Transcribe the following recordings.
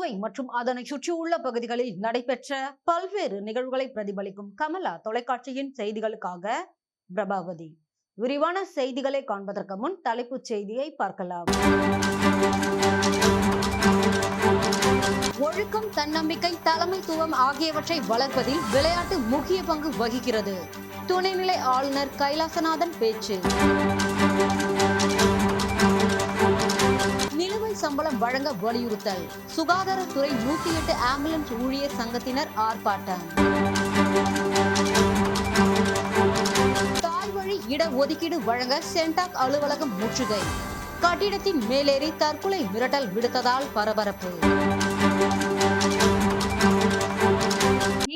புதுவை மற்றும் அதனை சுற்றியுள்ள பகுதிகளில் நடைபெற்ற பல்வேறு நிகழ்வுகளை பிரதிபலிக்கும் கமலா தொலைக்காட்சியின் செய்திகளுக்காக பிரபாவதி. விரிவான செய்திகளை காண்பதற்கு முன் தலைப்புச் செய்தியை பார்க்கலாம். ஒழுக்கம், தன்னம்பிக்கை, தலைமைத்துவம் ஆகியவற்றை வளர்ப்பதில் விளையாட்டு முக்கிய பங்கு வகிக்கிறது. துணைநிலை ஆளுநர் கைலாசநாதன் பேச்சு. நிலுவை சம்பளம் வழங்க வலியுறுத்தல். சுகாதாரத்துறை 108 ஆம்புலன்ஸ் ஊழியர் சங்கத்தினர் ஆர்ப்பாட்டம். தாய்வழி இட ஒதுக்கீடு வழங்க சென்டாக் அலுவலகம் முற்றுகை. கட்டிடத்தின் மேலேறி தற்கொலை மிரட்டல் விடுத்ததால் பரபரப்பு.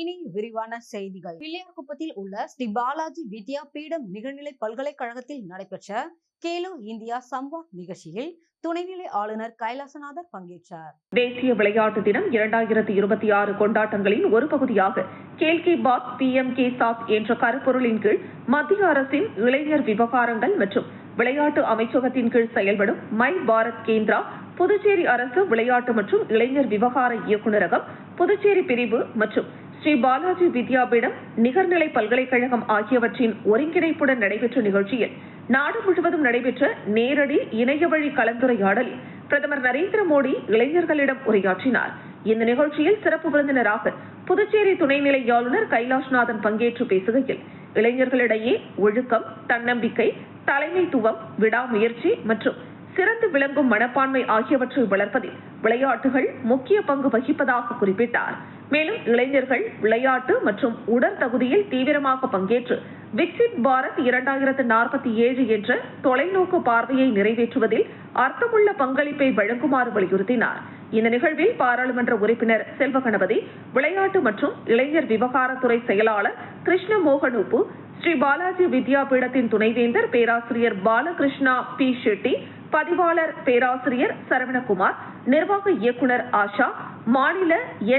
இனி விரிவான செய்திகள். பிள்ளையார்குப்பத்தில் உள்ள ஸ்ரீ பாலாஜி வித்யா பீடம் நிகழ்நிலை பல்கலைக்கழகத்தில் நடைபெற்ற கேலோ இந்தியா சம்வாத் நிகழ்ச்சியில் துணைநிலை ஆளுநர் கைலாசநாதர் பங்கேற்றார். தேசிய விளையாட்டு தினம் 2026 கொண்டாட்டங்களின் ஒரு பகுதியாக கேல் கி பாத் PM கே சாத் என்ற கருப்பொருளின் கீழ் மத்திய அரசின் இளைஞர் விவகாரங்கள் மற்றும் விளையாட்டு அமைச்சகத்தின் கீழ் செயல்படும் மை பாரத் கேந்திரா, புதுச்சேரி அரசு விளையாட்டு மற்றும் இளைஞர் விவகார இயக்குநரகம், புதுச்சேரி பிரிவு மற்றும் ஸ்ரீ பாலாஜி வித்யாபீடம் நிகர்நிலை பல்கலைக்கழகம் ஆகியவற்றின் ஒருங்கிணைப்புடன் நடைபெற்ற நிகழ்ச்சியில் நாடு முழுவதும் நடைபெற்ற நேரடி இணையவழி கலந்துரையாடலில் பிரதமர் நரேந்திர மோடி இளைஞர்களிடம் உரையாற்றினார். இந்த நிகழ்ச்சியில் சிறப்பு விருந்தினராக புதுச்சேரி துணைநிலை ஆளுநர் கைலாஷ்நாதன் பங்கேற்று பேசுகையில், இளைஞர்களிடையே ஒழுக்கம், தன்னம்பிக்கை, தலைமைத்துவம், விடாமுயற்சி மற்றும் சிறந்து விளங்கும் மனப்பான்மை ஆகியவற்றை வளர்ப்பதில் விளையாட்டுகள் முக்கிய பங்கு வகிப்பதாக குறிப்பிட்டார். மேலும் இளைஞர்கள் விளையாட்டு மற்றும் உடற்தகுதியில் தீவிரமாக பங்கேற்று விக்சித் பாரத் 2047 என்ற தொலைநோக்கு பார்வையை நிறைவேற்றுவதில் அர்த்தமுள்ள பங்களிப்பை வழங்குமாறு வலியுறுத்தினார். இந்த நிகழ்வில் பாராளுமன்ற உறுப்பினர் செல்வகணபதி, விளையாட்டு மற்றும் இளைஞர் விவகாரத்துறை செயலாளர் கிருஷ்ண மோகன் உப்பு, ஸ்ரீ பாலாஜி வித்யாபீடத்தின் துணைவேந்தர் பேராசிரியர் பாலகிருஷ்ணா P. ஷெட்டி, பதிவாளர் பேராசிரியர் சரவணகுமார், நிர்வாக இயக்குனர் ஆஷா, மாநில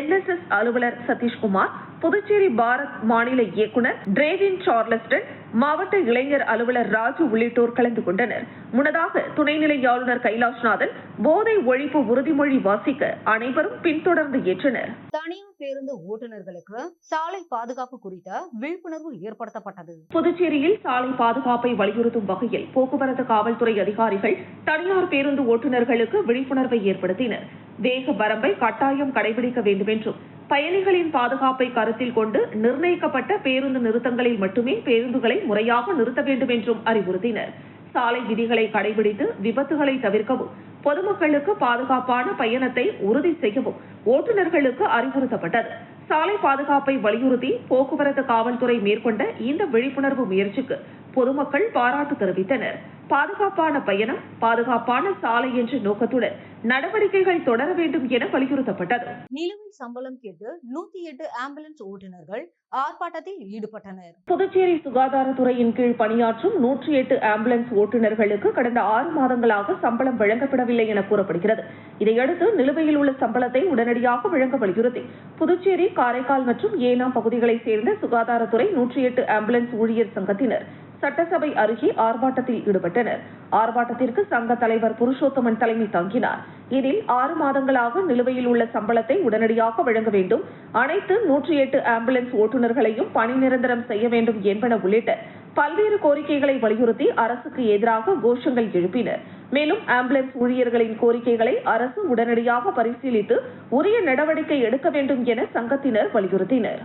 NSS அலுவலர் சதீஷ்குமார், புதுச்சேரி பாரத் மாநில இயக்குனர் டிரேவின் சார்லஸ்டன், மாவட்ட இளைஞர் அலுவலர் ராஜு உள்ளிட்டோர் கலந்து கொண்டனர். முன்னதாக துணைநிலை ஆளுநர் கைலாஷ்நாதன் போதை ஒழிப்பு உறுதிமொழி வாசிக்க அனைவரும் பின்தொடர்ந்து ஏற்றனர். தனியார் பேருந்து ஓட்டுநர்களுக்கு சாலை பாதுகாப்பு குறித்த விழிப்புணர்வு ஏற்படுத்தப்பட்டது. புதுச்சேரியில் சாலை பாதுகாப்பை வலியுறுத்தும் வகையில் போக்குவரத்து காவல்துறை அதிகாரிகள் தனியார் பேருந்து ஓட்டுநர்களுக்கு விழிப்புணர்வை ஏற்படுத்தினர். வேக வரம்பை கட்டாயம் கடைபிடிக்க வேண்டும் என்றும், பயணிகளின் பாதுகாப்பை கருத்தில் கொண்டு நிர்ணயிக்கப்பட்ட பேருந்து நிறுத்தங்களில் மட்டுமே பேருந்துகளை முறையாக நிறுத்த வேண்டும் என்றும் அறிவுறுத்தினர். சாலை விதிகளை கடைபிடித்து விபத்துகளை தவிர்க்கவும், பொதுமக்களுக்கு பாதுகாப்பான பயணத்தை உறுதி செய்யவும் ஓட்டுநர்களுக்கு அறிவுறுத்தப்பட்டது. சாலை பாதுகாப்பை வலியுறுத்தி போக்குவரத்து காவல்துறை மேற்கொண்ட இந்த விழிப்புணர்வு முயற்சிக்கு பொதுமக்கள் பாராட்டு தெரிவித்தனர். பாதுகாப்பான பயணம், பாதுகாப்பான சாலை என்ற நோக்கத்துடன் நடவடிக்கைகள் தொடர வேண்டும் என வலியுறுத்தப்பட்டது. நிலுவை சம்பளம் கேட்டு 108 ஆம்புலன்ஸ் ஓட்டுநர்கள் ஆர்ப்பாட்டத்தில் ஈடுபட்டனர். புதுச்சேரி சுகாதாரத்துறையின் கீழ் பணியாற்றும் 108 ஆம்புலன்ஸ் ஓட்டுநர்களுக்கு கடந்த 6 மாதங்களாக சம்பளம் வழங்கப்படவில்லை என கூறப்படுகிறது. இதையடுத்து நிலுவையில் உள்ள சம்பளத்தை உடனடியாக வழங்க வலியுறுத்தி புதுச்சேரி, காரைக்கால் மற்றும் ஏனாம் பகுதிகளைச் சேர்ந்த சுகாதாரத்துறை 108 ஆம்புலன்ஸ் ஊழியர் சங்கத்தினர் சட்டசபை அருகே ஆர்ப்பாட்டத்தில் ஈடுபட்டனர். ஆர்ப்பாட்டத்திற்கு சங்க தலைவர் புருஷோத்தமன் தலைமை தாங்கினார். இதில் 6 மாதங்களாக நிலுவையில் உள்ள சம்பளத்தை உடனடியாக வழங்க வேண்டும், அனைத்து 108 ஆம்புலன்ஸ் ஓட்டுநர்களையும் பணி நிரந்தரம் செய்ய வேண்டும் என்பன உள்ளிட்ட பல்வேறு கோரிக்கைகளை வலியுறுத்தி அரசுக்கு எதிராக கோஷங்கள் எழுப்பினர். மேலும் ஆம்புலன்ஸ் ஊழியர்களின் கோரிக்கைகளை அரசு உடனடியாக பரிசீலித்து உரிய நடவடிக்கை எடுக்க வேண்டும் என சங்கத்தினர் வலியுறுத்தினர்.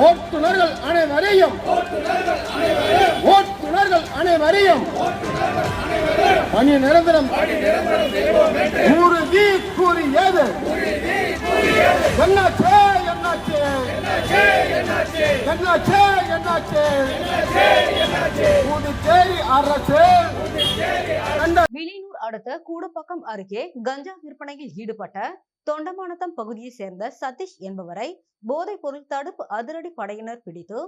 ஓட்டுநர்கள் அனைவரையும் பணி நிரந்தரம் உறுதி கூறியது. வில்லியனூர் அடுத்த கூடப்பாக்கம் அருகே கஞ்சா விற்பனையில் ஈடுபட்ட தொண்டமானத்தம் பகுதியை சேர்ந்த சதீஷ் என்பவரை போதைப் பொருள் தடுப்பு அதிரடி படையினர் பிடித்து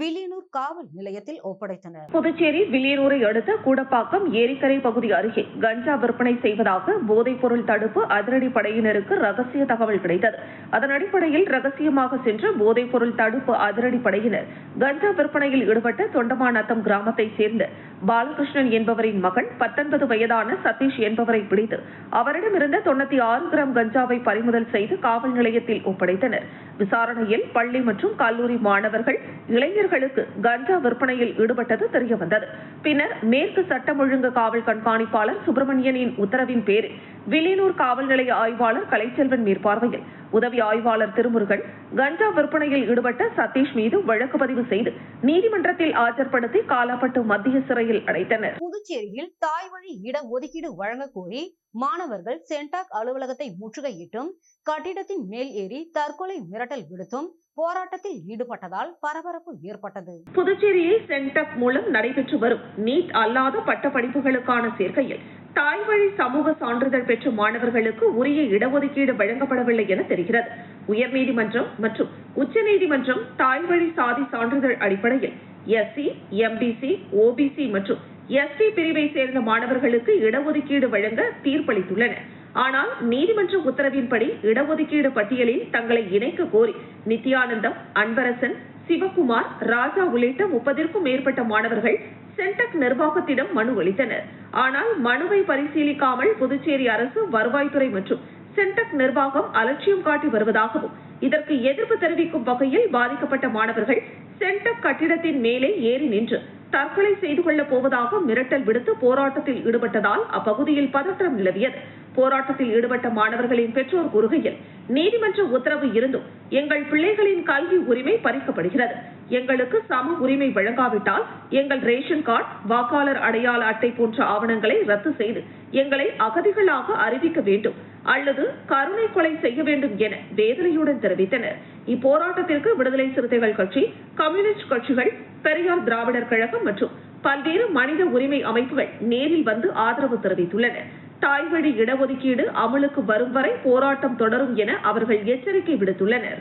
வில்லியனூர் காவல் நிலையத்தில் ஒப்படைத்தனர். புதுச்சேரி வில்லியனூரை அடுத்த கூடப்பாக்கம் ஏரிக்கரை பகுதி அருகே கஞ்சா விற்பனை செய்வதாக போதைப் பொருள் தடுப்பு அதிரடி படையினருக்கு ரகசிய தகவல் கிடைத்தது. அதன் அடிப்படையில் ரகசியமாக சென்ற போதைப் பொருள் தடுப்பு அதிரடி படையினர் கஞ்சா விற்பனையில் ஈடுபட்ட தொண்டமானத்தம் கிராமத்தை சேர்ந்த பாலகிருஷ்ணன் என்பவரின் மகன் 19 வயதான சதீஷ் என்பவரை பிடித்து அவரிடமிருந்த 96 கிராம் கஞ்சாவை பறிமுதல் செய்து காவல் நிலையத்தில் ஒப்படைத்தனர். விசாரணையில் பள்ளி மற்றும் கல்லூரி மாணவர்கள் இளைஞர்களுக்கு கஞ்சா விற்பனையில் ஈடுபட்டது தெரியவந்தது. பின்னர் மேற்கு சட்டம் ஒழுங்கு காவல் கண்காணிப்பாளர் சுப்பிரமணியனின் உத்தரவின் பேரில் வில்லியனூர் காவல் நிலைய ஆய்வாளர் கலைச்செல்வன் மேற்பார்வையில் உதவி ஆய்வாளர் திருமுருகன் கஞ்சா விற்பனையில் ஈடுபட்ட சதீஷ் மீது வழக்கு பதிவு செய்து நீதிமன்றத்தில் ஆஜர்படுத்தி காலாப்பட்டு மத்திய சிறையில் அடைத்தனர். புதுச்சேரியில் தாய்வழி இட ஒதுக்கீடு வழங்க கோரி மாணவர்கள் சென்டாக் அலுவலகத்தை முற்றுகையிட்டும் கட்டிடத்தின் மேல் ஏறி தற்கொலை மிரட்டல் விடுத்தும் போராட்டத்தில் ஈடுபட்டதால் பரபரப்பு ஏற்பட்டது. புதுச்சேரியில் சென்டாக் மூலம் நடைபெற்று வரும் நீட் அல்லாத பட்ட படிப்புகளுக்கான சேர்க்கையில் தாய்வழி சமூக சான்றிதழ் பெற்ற மாணவர்களுக்கு உரிய இடஒதுக்கீடு வழங்கப்படவில்லை என தெரிகிறது. உயர்நீதிமன்றம் மற்றும் உச்சநீதிமன்றம் தாய்வழி சாதி சான்றிதழ் அடிப்படையில் எஸ்சி, எம்பிசி, ஓபிசி மற்றும் எஸ்டி பிரிவை சேர்ந்த மாணவர்களுக்கு இடஒதுக்கீடு வழங்க தீர்ப்பளித்துள்ளன. ஆனால் நீதிமன்ற உத்தரவின்படி இடஒதுக்கீடு பட்டியலில் தங்களை இணைக்க கோரி நித்யானந்தம், அன்பரசன், சிவகுமார், ராஜா உள்ளிட்ட 30க்கும் மேற்பட்ட மாணவர்கள் சென்டாக் நிர்வாகத்திடம் மனு அளித்தனர். ஆனால் மனுவை பரிசீலிக்காமல் புதுச்சேரி அரசு, வருவாய்த்துறை மற்றும் சென்டாக் நிர்வாகம் அலட்சியம் காட்டி வருவதாகவும் இதற்கு எதிர்ப்பு தெரிவிக்கும் வகையில் பாதிக்கப்பட்ட மாணவர்கள் சென்டாக் கட்டிடத்தின் மேலே ஏறி நின்று தற்கொலை செய்து கொள்ளப் போவதாக மிரட்டல் விடுத்து போராட்டத்தில் ஈடுபட்டதால் அப்பகுதியில் பதற்றம் நிலவியது. போராட்டத்தில் ஈடுபட்ட மாணவர்களின் பெற்றோர் கூறுகையில், நீதிமன்ற உத்தரவு இருந்தும் எங்கள் பிள்ளைகளின் கல்வி உரிமை பறிக்கப்படுகிறது. எங்களுக்கு சம உரிமை வழங்காவிட்டால் எங்கள் ரேஷன் கார்டு, வாக்காளர் அடையாள அட்டை போன்ற ஆவணங்களை ரத்து செய்து எங்களை அகதிகளாக அறிவிக்க வேண்டும் அல்லது கருணை கொலை செய்ய வேண்டும் என வேதனையுடன் தெரிவித்தனர். இப்போராட்டத்திற்கு விடுதலை சிறுத்தைகள் கட்சி, கம்யூனிஸ்ட் கட்சிகள், பெரியார் திராவிடர் கழகம் மற்றும் பல்வேறு மனித உரிமை அமைப்புகள் நேரில் வந்து ஆதரவு தெரிவித்துள்ளன. தாய்வழி இடஒதுக்கீடு அமலுக்கு வரும் வரை போராட்டம் தொடரும் என அவர்கள் எச்சரிக்கை விடுத்துள்ளனர்.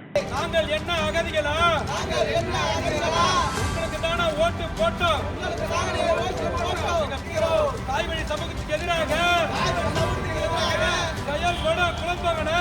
தாய்வழி சமூகத்துக்கு எதிராக செயல்பட குழப்பங்களை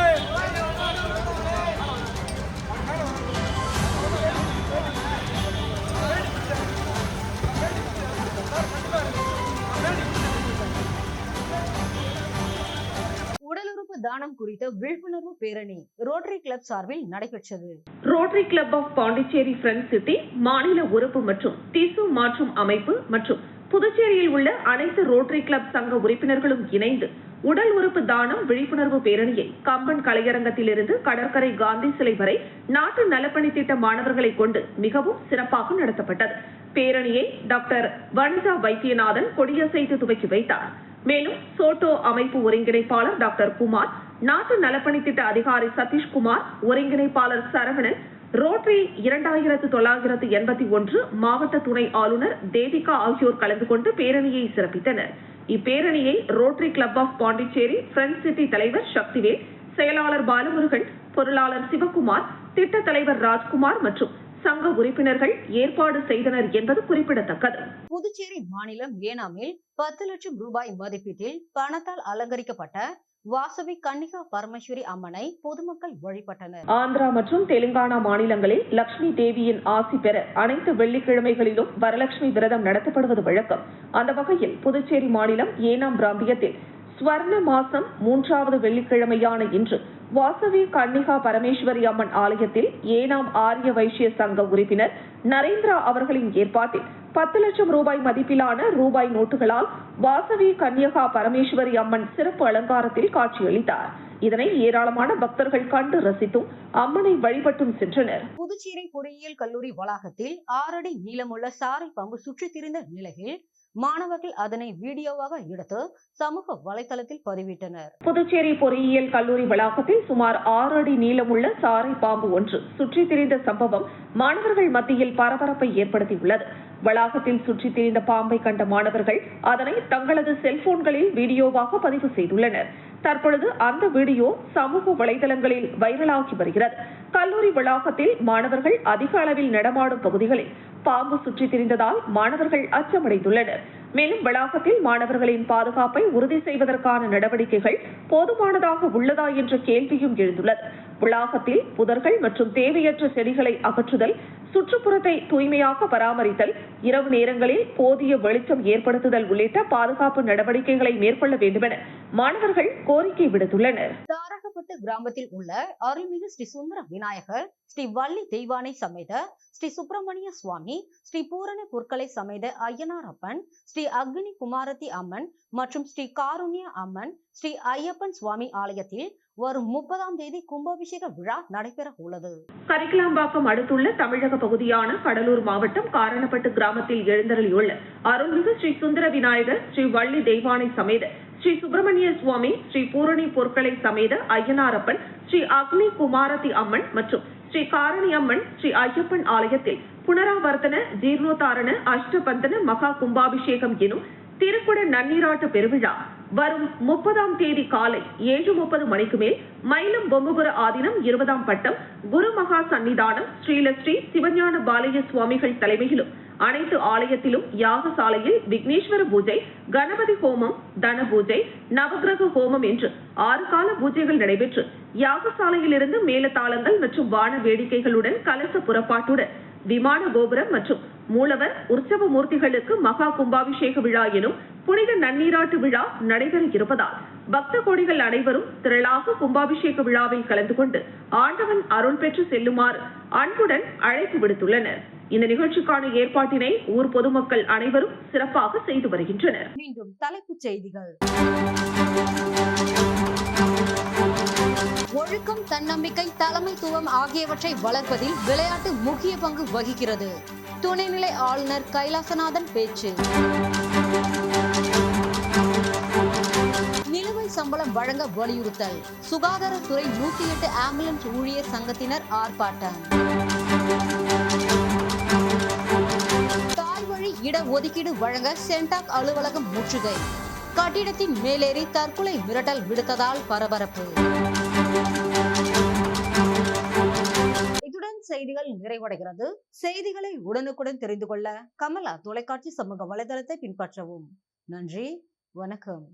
உடலுறுப்பு தானம் குறித்த விழிப்புணர்வு பேரணி ரோட்டரி கிளப் சார்பில் நடைபெற்றது. Rotary club of Pondicherry friends city, மாநில உறுப்பு மற்றும் திசு மாற்றும் அமைப்பு மற்றும் புதுச்சேரியில் உள்ள அனைத்து ரோட்டரி கிளப் சங்க உறுப்பினர்களும் இணைந்து உடல் உறுப்பு தானம் விழிப்புணர்வு பேரணியை கம்பன் கலையரங்கத்திலிருந்து கடற்கரை காந்தி சிலை வரை நாட்டு நலப்பணி திட்ட மாணவர்களை கொண்டு மிகவும் சிறப்பாக நடத்தப்பட்டது. பேரணியை டாக்டர் வனிதா வைத்தியநாதன் கொடியசைத்து துவக்கி வைத்தார். மேலும் சோட்டோ அமைப்பு ஒருங்கிணைப்பாளர் டாக்டர் குமார், நாட்டு நலப்பணி திட்ட அதிகாரி சதீஷ்குமார், ஒருங்கிணைப்பாளர் சரவணன், ரோட்டரி 2981 மாவட்ட துணை ஆளுநர் தேவிகா ஆகியோர் கலந்து கொண்டு பேரணியை சிறப்பித்தனர். இப்பேரணியை Rotary club of Pondicherry friends city தலைவர் சக்திவேல், செயலாளர் பாலமுருகன், பொருளாளர் சிவகுமார், திட்ட தலைவர் ராஜ்குமார் மற்றும் சங்க உறுப்பினர்கள் ஏற்பாடு செய்தனர் என்பது குறிப்பிடத்தக்கது. புதுச்சேரி மாநிலம் ஏனாமில் 10 லட்சம் ரூபாய் மதிப்பீட்டில் பணத்தால் அலங்கரிக்கப்பட்ட வாசவி கன்னிகா பரமேஸ்வரி அம்மனை பொதுமக்கள் வழிபட்டனர். ஆந்திரா மற்றும் தெலுங்கானா மாநிலங்களில் லட்சுமி தேவியின் ஆசி பெற அனைத்து வெள்ளிக்கிழமைகளிலும் வரலட்சுமி விரதம் நடத்தப்படுவது வழக்கம். அந்த வகையில் புதுச்சேரி மாநிலம் ஏனாம் பிராந்தியத்தில் ஸ்வர்ண மாசம் 3வது வெள்ளிக்கிழமையான இன்று வாசவி கன்னிகா பரமேஸ்வரி அம்மன் ஆலயத்தில் ஏனாம் ஆரிய வைசிய சங்க உறுப்பினர் நரேந்திரா அவர்களின் ஏற்பாட்டில் 10 லட்சம் ரூபாய் மதிப்பிலான ரூபாய் நோட்டுகளால் வாசவி கன்னிகா பரமேஸ்வரி அம்மன் சிறப்பு அலங்காரத்தில் காட்சியளித்தார். இதனை ஏராளமான பக்தர்கள் கண்டு ரசித்தும் அம்மனை வழிபட்டும் சென்றனர். புதுச்சேரி பொறியியல் கல்லூரி வளாகத்தில் 6 அடி நீளமுள்ள சாரை பாம்பு சுற்றித் திரிந்த நிலையில் மாணவர்கள் அதனை வீடியோவாக எடுத்து சமூக வலைதளத்தில் பதிவிட்டனர். புதுச்சேரி பொறியியல் கல்லூரி வளாகத்தில் சுமார் 6 அடி நீளமுள்ள சாரை பாம்பு ஒன்று சுற்றித் திரிந்த சம்பவம் மாணவர்கள் மத்தியில் பரபரப்பை ஏற்படுத்தியுள்ளது. வளாகத்தில் சுற்றித் திரிந்த பாம்பை கண்ட மாணவர்கள் அதனை தங்களது செல்போன்களில் வீடியோவாக பதிவு செய்துள்ளனர். தற்பொழுது அந்த வீடியோ சமூக வலைதளங்களில் வைரலாகி வருகிறது. கல்லூரி வளாகத்தில் மாணவர்கள் அதிக அளவில் நடமாடும் பகுதிகளில் பாம்பு சுற்றித் திரிந்ததால் மாணவர்கள் அச்சமடைந்துள்ளனர். மேலும் வளாகத்தில் மாணவர்களின் பாதுகாப்பை உறுதி செய்வதற்கான நடவடிக்கைகள் போதுமானதாக உள்ளதா என்ற கேள்வியும் எழுந்துள்ளது. வளாகத்தில் புதர்கள் மற்றும் தேவையற்ற செடிகளை அகற்றுதல், சுற்றுப்புறத்தை தூய்மையாக பராமரித்தல், இரவு நேரங்களில் போதிய வெளிச்சம் ஏற்படுத்துதல் உள்ளிட்ட பாதுகாப்பு நடவடிக்கைகளை மேற்கொள்ள வேண்டுமென மாணவர்கள் கோரிக்கை விடுத்துள்ளனர். தாரகப்பட்டு கிராமத்தில் உள்ள அருள்மிகு ஸ்ரீ சுந்தர விநாயகர், ஸ்ரீ வள்ளி தெய்வானை சமேத ஸ்ரீ சுப்பிரமணிய சுவாமி, ஸ்ரீ பூரண பொற்களை சமேத ஐயனார் அப்பன், ஸ்ரீ அக்னி குமாரதி அம்மன் மற்றும் ஸ்ரீ காருண்ய அம்மன், ஸ்ரீ ஐயப்பன் சுவாமி ஆலயத்தில் வரும் 30ஆம் தேதி கும்பாபிஷேக விழா நடைபெற உள்ளது. கரிக்கலாம்பாக்கம் அடுத்துள்ள தமிழக பகுதியான கடலூர் மாவட்டம் காரணப்பட்டு கிராமத்தில் எழுந்தருளியுள்ள அருள்மிகு ஸ்ரீ சுந்தர விநாயகர், ஸ்ரீ வள்ளி தெய்வானை சமேத ஸ்ரீ சுப்பிரமணிய சுவாமி, ஸ்ரீ பூரணி பொற்களை சமேத ஐயனாரப்பன், ஸ்ரீ அக்னி குமாரதி அம்மன் மற்றும் ஸ்ரீ காரணி அம்மன், ஸ்ரீ ஐயப்பன் ஆலயத்தில் புனராவர்த்தன, ஜீர்ணோத்தாரண, அஷ்டபந்தன மகா கும்பாபிஷேகம் எனும் திருக்குட நன்னீராட்டு பெருவிழா வரும் 30ஆம் தேதி காலை 7:30 மணிக்கு மேல் மயிலம் பொம்மபுர ஆதீனம் 20ஆம் பட்டம் குரு மகா சன்னிதானம் ஸ்ரீலஸ்ரீ சிவஞான பாலய சுவாமிகள் தலைமையிலும் அனைத்து ஆலயத்திலும் யாகசாலையில் விக்னேஸ்வர பூஜை, கணபதி ஹோமம், தன பூஜை, நவகிரக ஹோமம் என்று 6 கால பூஜைகள் நடைபெற்று யாகசாலையிலிருந்து மேலதாளங்கள் மற்றும் வான வேடிக்கைகளுடன் கலச புறப்பாட்டுடன் விமான கோபுரம் மற்றும் மூலவர் உற்சவ மூர்த்திகளுக்கு மகா கும்பாபிஷேக விழா எனும் புனித நன்னீராட்டு விழா நடைபெற இருப்பதால் பக்த கோடிகள் அனைவரும் திரளாக கும்பாபிஷேக விழாவில் கலந்து கொண்டு ஆண்டவன் அருள் பெற்று செல்லுமாறு அன்புடன் அழைப்பு விடுத்துள்ளனர். இந்த நிகழ்ச்சிக்கான ஏற்பாட்டினை ஊர் பொதுமக்கள் அனைவரும் சிறப்பாக செய்து வருகின்றனர். மீண்டும் தலைப்புச் செய்திகள். ஒழுக்கம், தன்னம்பிக்கை, தலைமைத்துவம் ஆகியவற்றை வளர்ப்பதில் விளையாட்டு முக்கிய பங்கு வகிக்கிறது. துணைநிலை ஆளுநர் கைலாசநாதன் பேச்சு. நிலுவை சம்பளம் வழங்க வலியுறுத்தல். சுகாதாரத்துறை 108 ஆம்புலன்ஸ் ஊழியர் சங்கத்தினர் ஆர்ப்பாட்டம். தாய்வழி இட ஒதுக்கீடு வழங்க சென்டாக் அலுவலகம் முற்றுகை. கட்டிடத்தின் மேலேறி தற்கொலை மிரட்டல் விடுத்ததால் பரபரப்பு. இத்துடன் செய்திகள் நிறைவடைகிறது. செய்திகளை உடனுக்குடன் தெரிந்து கொள்ள கமலா தொலைக்காட்சி சமூக வலைதளத்தை பின்பற்றவும். நன்றி, வணக்கம்.